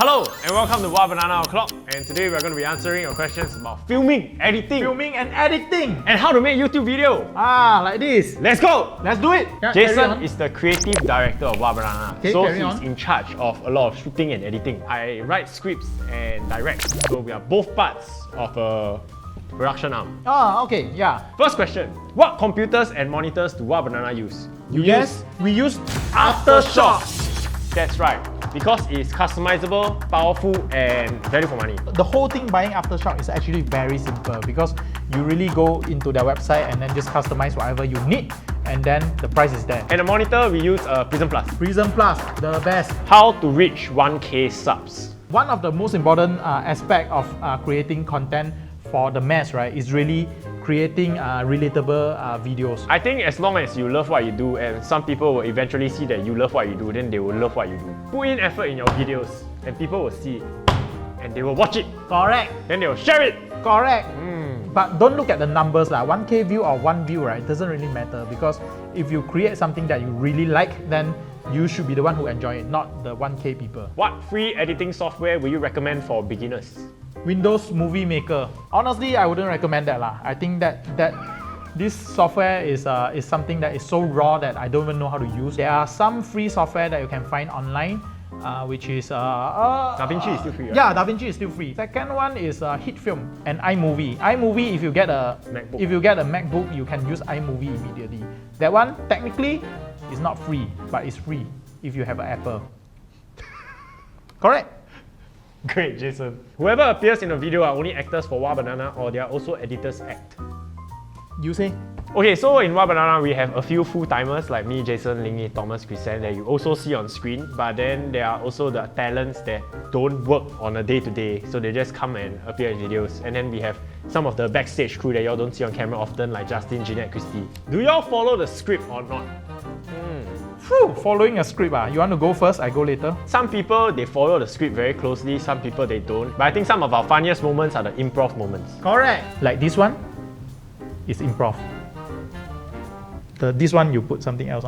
Hello and welcome to Wild Banana O'Clock, and today we're going to be answering your questions about filming, editing, and how to make YouTube video. Like this. Let's go! Let's do it. Yeah, Jason is the creative director of Wild Banana, so he's on. in charge of a lot of shooting and editing. I write scripts and direct, so we are both parts of a production arm. Okay, yeah. First question, what computers and monitors do Wild Banana use? We use Aftershock! That's right, because it's customizable, powerful, and value for money. The whole thing buying Aftershock is actually very simple because you really go into their website and then just customize whatever you need, and then the price is there. And the monitor, we use Prism Plus. Prism Plus, the best. How to reach 1K subs? One of the most important aspect of creating content for the mass, right, is really creating relatable videos. I think as long as you love what you do, and some people will eventually see that you love what you do, then they will love what you do. Put in effort in your videos, and people will see it, and they will watch it. Correct. Then they will share it. Correct. But don't look at the numbers. 1K view or 1 view, right? It doesn't really matter, because if you create something that you really like, then you should be the one who enjoy it, not the 1K people. What free editing software will you recommend for beginners? Windows Movie Maker. Honestly, I wouldn't recommend that. I think that this software is something that is so raw that I don't even know how to use. There are some free software that you can find online, which is DaVinci is still free, right? Yeah, DaVinci is still free. Second one is HitFilm and iMovie. iMovie, if you get a MacBook, you can use iMovie immediately. That one technically is not free, but it's free if you have an Apple. Correct. Great, Jason. Whoever appears in a video are only actors for Wild Banana, or they are also editors act? You say? Okay, so in Wild Banana, we have a few full-timers like me, Jason, Lingy, Thomas, Kristie that you also see on screen, but then there are also the talents that don't work on a day-to-day, so they just come and appear in videos. And then we have some of the backstage crew that y'all don't see on camera often, like Justin, Jeanette, Kristie. Do y'all follow the script or not? Following a script, you want to go first, I go later? Some people, they follow the script very closely, some people they don't. But I think some of our funniest moments are the improv moments. Correct. Like this one is improv. This one you put something else,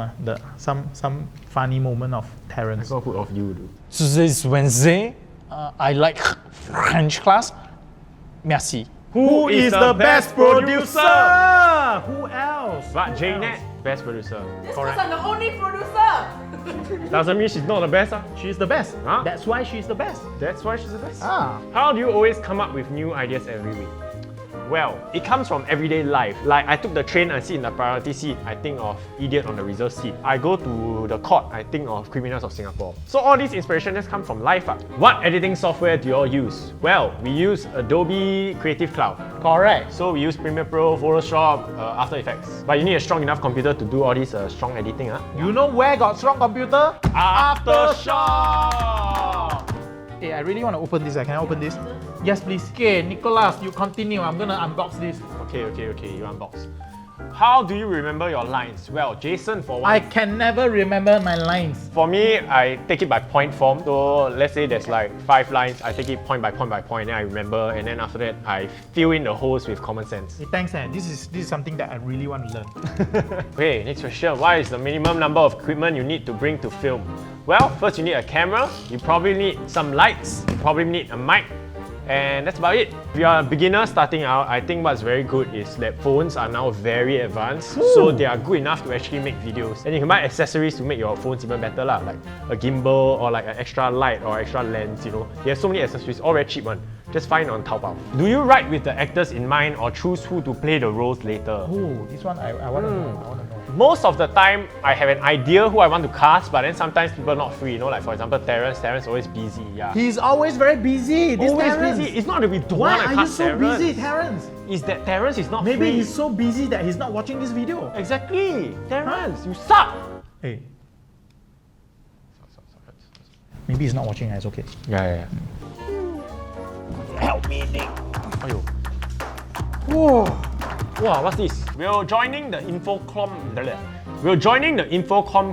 some funny moment of Terrence. I gotta put off you, dude. Today's Wednesday. I like French class. Merci. Who is the best producer? Who else? But Jeanette, best producer. Just because I'm the only producer. Doesn't mean she's not the best. She's the best. Huh? That's why she's the best. That's why she's the best. How do you always come up with new ideas every week? Well, it comes from everyday life. Like I took the train, I sit in the priority seat, I think of Idiot on the reserve seat. I go to the court, I think of Criminals of Singapore. So all these inspirations just come from life. What editing software do you all use? Well, we use Adobe Creative Cloud. Correct. So we use Premiere Pro, Photoshop, After Effects. But you need a strong enough computer to do all this strong editing. You know where got strong computer? Aftershock! Hey, I really want to open this. Can I open this? Yes, please. Okay, Nicholas, you continue. I'm gonna unbox this. Okay, you unbox. How do you remember your lines? Well, Jason, for one. I can never remember my lines. For me, I take it by point form. So let's say there's like 5 lines, I take it point by point by point, then I remember, and then after that, I fill in the holes with common sense. Hey, thanks, This is something that I really want to learn. Okay, next question. What is the minimum number of equipment you need to bring to film? Well, first you need a camera, you probably need some lights, you probably need a mic, and that's about it. If you are a beginner starting out, I think what's very good is that phones are now very advanced, so they are good enough to actually make videos. And you can buy accessories to make your phones even better, like a gimbal or like an extra light or extra lens, They have so many accessories, all very cheap one. Just find on Taobao. Do you write with the actors in mind or choose who to play the roles later? Oh, this one I want to know. Most of the time, I have an idea who I want to cast, but then sometimes people are not free. Like for example, Terrence is always busy. Yeah. He's always very busy. Always busy. It's not that we don't want to cast Terrence. Why are you so busy, Terrence? It's that Terrence is not free. Maybe he's so busy that he's not watching this video. Exactly. Terrence, you suck. Hey. Maybe he's not watching. It's okay. Yeah. Help me, Nick. Ayo. Whoa. Wow, what's this? We're joining the Infocom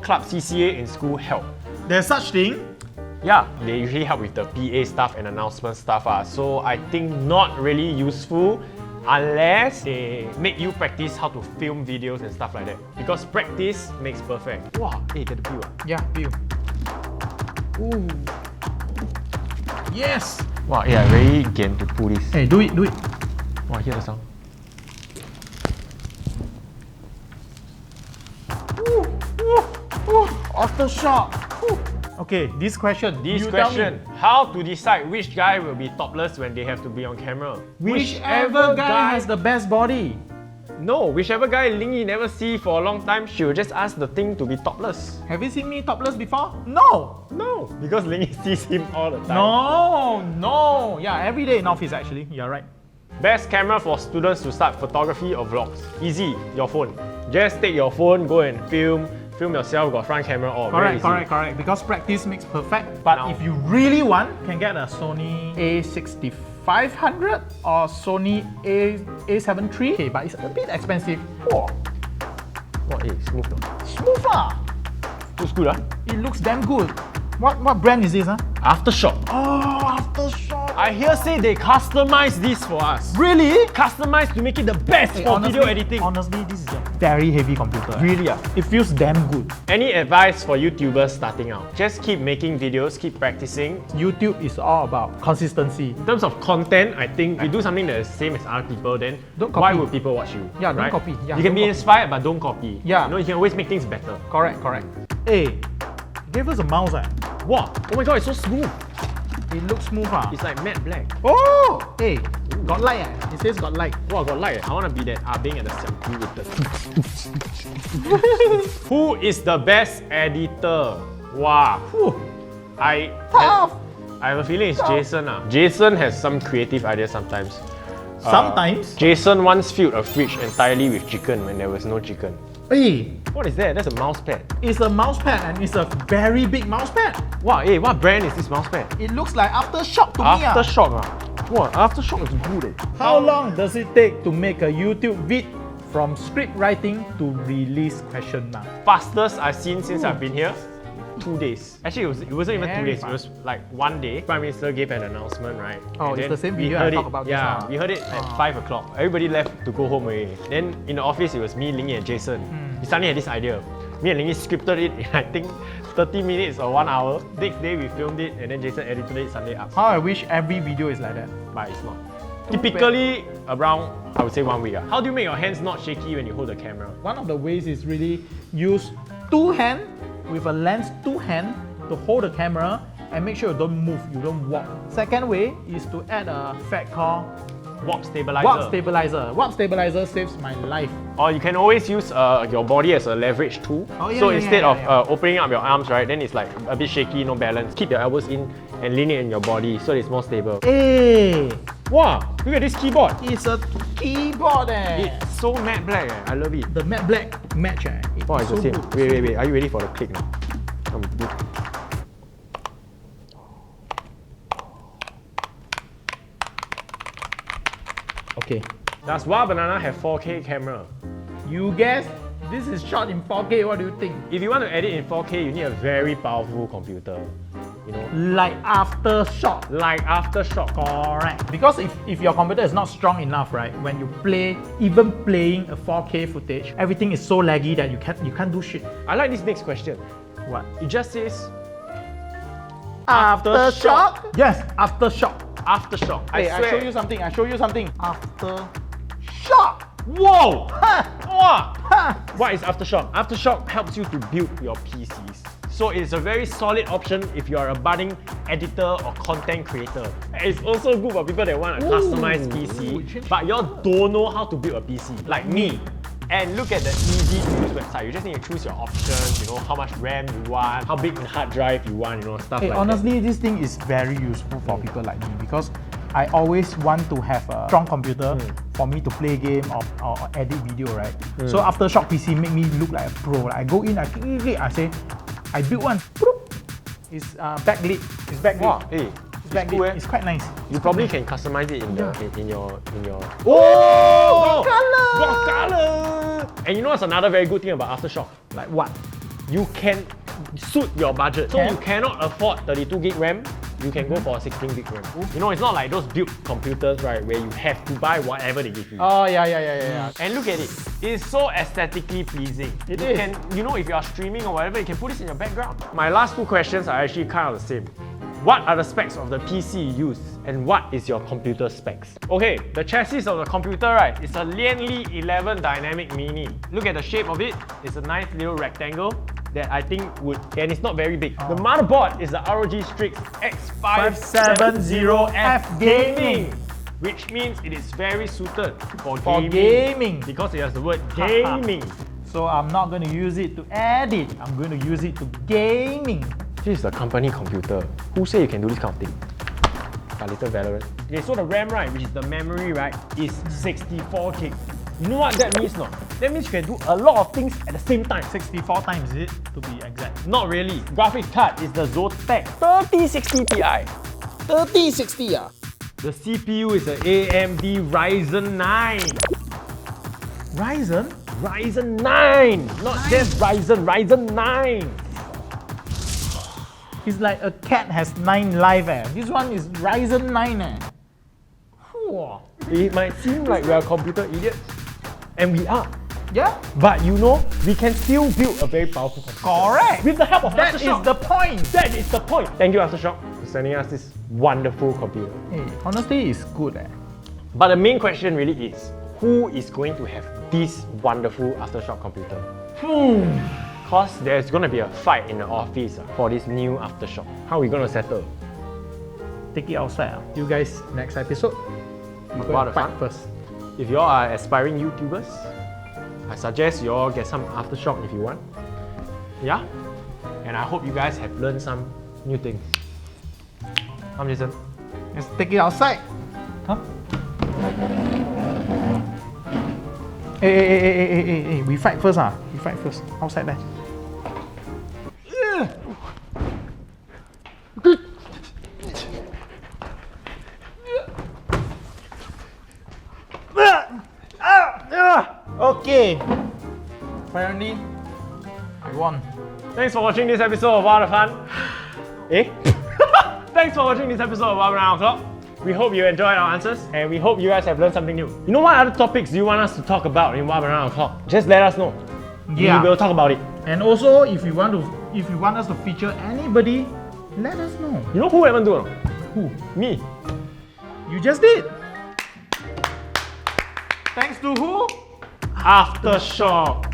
Club CCA in school help. There's such thing? Yeah, they usually help with the PA stuff and announcement stuff. So I think not really useful unless they make you practice how to film videos and stuff like that. Because practice makes perfect. Wow, hey, get the view. Yeah, view. Ooh. Yes! Wow, yeah, very game to pull this. Hey, do it, do it. Wow, hear the sound. Aftershock. Okay, this question. This you tell question, me. how to decide which guy will be topless when they have to be on camera? Whichever guy has the best body. No, whichever guy Lingy never see for a long time, she will just ask the thing to be topless. Have you seen me topless before? No. No, because Lingy sees him all the time. No. Yeah, every day in office actually. You're right. Best camera for students to start photography or vlogs. Easy, your phone. Just take your phone, go and film yourself, got front camera all. Correct. Because practice makes perfect. But Now- if you really want, can get a Sony A6500 or Sony A7 III. Okay, but it's a bit expensive. Oh, What is smooth though? smooth ah. Looks good, It looks damn good. What brand is this? Aftershock. Oh, Aftershock. I hear say they customize this for us. Really? Customize to make it the best for video editing. Honestly, this is a very heavy computer. Really? It feels damn good. Any advice for YouTubers starting out? Just keep making videos, keep practicing. YouTube is all about consistency. In terms of content, I think if you do something that is same as other people, then Don't why copy. would people watch you? Yeah, don't right? copy. Yeah, you can don't be copy. inspired, but don't copy. Yeah. You know, you can always make things better. Correct. Hey, give us a mouse. Wow! Oh my god, it's so smooth. It looks smooth. It's like matte black. Oh! Hey, got light. It says got light. Wow, got light. I want to be that being at the Xianggu with the. Who is the best editor? Wow. Whew. I have a feeling it's Jason. Jason has some creative ideas sometimes. Sometimes. Jason once filled a fridge entirely with chicken when there was no chicken. Hey, What is that? That's a mouse pad. it's a mouse pad and it's a very big mouse pad. Wow, hey, what brand is this mouse pad? It looks like Aftershock to me. Aftershock. Wow, Aftershock is good. How long does it take to make a YouTube vid from script writing to release question mark? Fastest I've seen since I've been here. 2 days. Actually, it wasn't even 2 Very days. It was like 1 day. Prime Minister gave an announcement, right? Oh, And it's then the same we video I heard talked it- about just Yeah, now. we heard it at 5 o'clock. Everybody left to go home already. Then in the office, it was me, Lingy, and Jason. We suddenly had this idea. Me and Lingy scripted it in I think 30 minutes or 1 hour. Next day we filmed it, and then Jason edited it Sunday up. How I wish every video is like that. But it's not. Typically around, I would say 1 week. How do you make your hands not shaky when you hold the camera? One of the ways is really use two hand with a lens two hand to hold the camera and make sure you don't move, you don't walk. Second way is to add a effect called Warp stabilizer. warp stabilizer. Warp stabilizer saves my life. Or you can always use your body as a leverage tool. Oh, yeah, so yeah, instead yeah, of yeah. opening up your arms, right, then it's like a bit shaky, no balance. Keep your elbows in and lean it in your body so it's more stable. Hey, Wow, look at this keyboard. it's a keyboard It's so matte black. I love it. The matte black match Wow, it's so the same. good. Wait. Are you ready for the click now? Okay, Does Wild Banana have 4K camera? you guess this is shot in 4K, what do you think? If you want to edit in 4K, you need a very powerful computer. You know, Like Aftershock. like Aftershock. Correct. Because if your computer is not strong enough, right, when you play, even playing a 4K footage, everything is so laggy that you can't do shit. I like this next question. What? It just says Aftershock? Yes, Aftershock. Aftershock. Hey, I swear. show you something. Aftershock. Whoa! Ha! Wow! Ha! What is Aftershock? Aftershock helps you to build your PCs. So it's a very solid option if you are a budding editor or content creator. It's also good for people that want a customized PC, but you don't know how to build a PC, like me. And look at the easy to use website. You just need to choose your options, you know, how much RAM you want, how big in hard drive you want, you know, stuff Hey, like honestly, this thing is very useful for people like me because I always want to have a strong computer for me to play game or edit video, right? So Aftershock PC make me look like a pro. Like I go in, I click, I say, I built one. It's backlit. It's backlit. Wow, hey, It's backlit. cool, eh? It's quite nice. You probably can customize it in your Oh, got color. And you know what's another very good thing about Aftershock? Like what? You can suit your budget. So Can? you cannot afford 32 gig RAM, you can go for a 16 gig RAM. You know, it's not like those built computers, right, where you have to buy whatever they give you. Oh yeah. And look at it. It's so aesthetically pleasing. It you is. can, you know, if you are streaming or whatever, you can put this in your background. My last two questions are actually kind of the same. What are the specs of the PC you use? And what is your computer specs? Okay, the chassis of the computer, right, is a Lianli 11 Dynamic Mini. Look at the shape of it. It's a nice little rectangle that I think would, and it's not very big. The motherboard is the ROG Strix X570F Gaming, which means it is very suited for gaming. Because it has the word gaming. So I'm not going to use it to edit. I'm going to use it to gaming. This is the company computer. Who say you can do this kind of thing? A little Valorant. Okay, so the RAM, right, which is the memory, right, is 64 gig. You know what that means, no? That means you can do a lot of things at the same time. 64 times, is it? To be exact. Not really. Graphics card is the Zotac 3060 Ti. 3060 ah. The CPU is the AMD Ryzen 9. Ryzen? Ryzen 9! Not just Ryzen, Ryzen 9! It's like a cat has 9 lives eh. This one is Ryzen 9 eh. Whew. It might seem like we are computer idiots, and we are. Yeah? But you know, we can still build a very powerful computer. Correct! With the help of That Aftershock. is the point! That is the point! Thank you, Aftershock, for sending us this wonderful computer. Hey, honestly, it's good eh. But the main question really is, who is going to have this wonderful Aftershock computer? Because there's going to be a fight in the office for this new Aftershock. How are we going to settle? Take it outside. You guys, next episode, you go What and a fight fun. first. If you all are aspiring YouTubers, I suggest you all get some Aftershock if you want. Yeah? And I hope you guys have learned some new things. I'm Jason. Let's take it outside. Huh? Hey, we fight first ah. We fight first. Outside there. Okay. Apparently, I won. Thanks for watching this episode of What a Fun. Eh? Thanks for watching this episode of What Around O'Clock. We hope you enjoyed our answers and we hope you guys have learned something new. You know what other topics do you want us to talk about in What Around O'Clock? Just let us know. Yeah. We will talk about it. And also, if you want us to feature anybody, let us know. You know who haven't do it? Who? Me. You just did. Thanks to who? Aftershock.